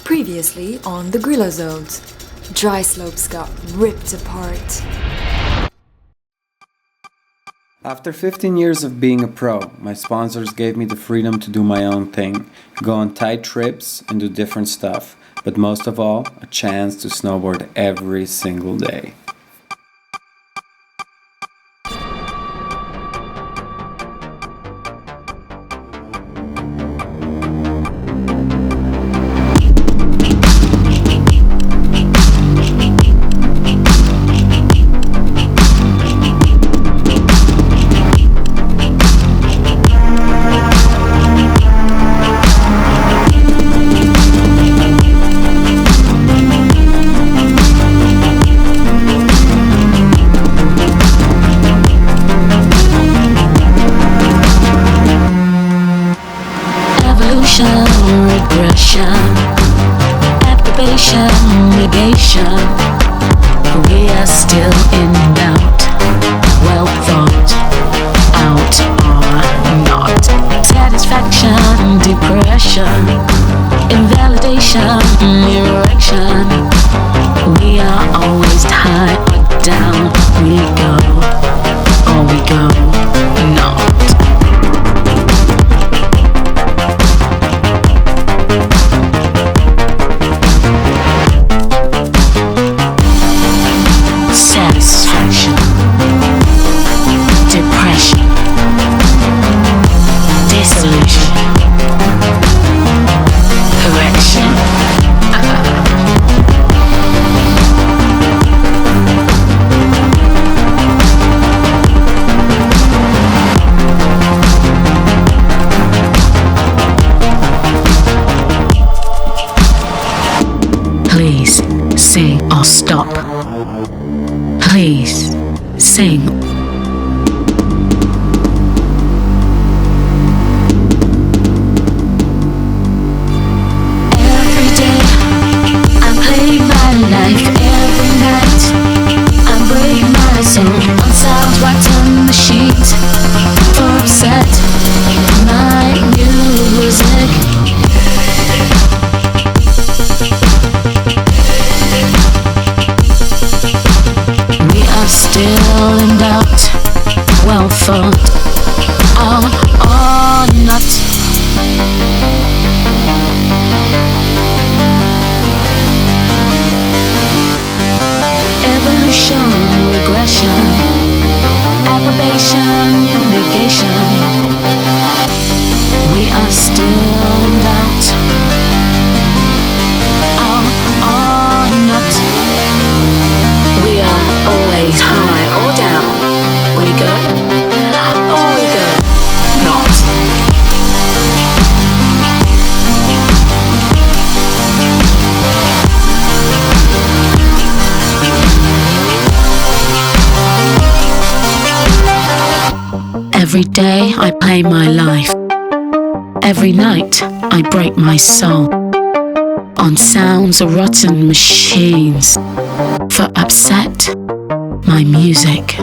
Previously on the Grilosodes, dry slopes got ripped apart. After 15 years of being a pro, my sponsors gave me the freedom to do my own thing, go on tight trips and do different stuff, but most of all, a chance to snowboard every single day. Regression, approbation, negation. We are still in doubt. Well thought out or not. Satisfaction, depression, invalidation, erection. We are always high or down. We go, or we go not. Satisfaction, depression, dissolution, correction. Please sing or stop. Please sing. Every day I'm playing my life. Every night I'm breaking my soul on sounds right on the sheet. For upset my music. Still in doubt, well thought out or not. Evolution, regression, approbation, negation. We are still in doubt, out or not. We are always high or down. We go, or we go not. Every day I play my life. Every night I break my soul on sounds of rotten machines. For upset my music.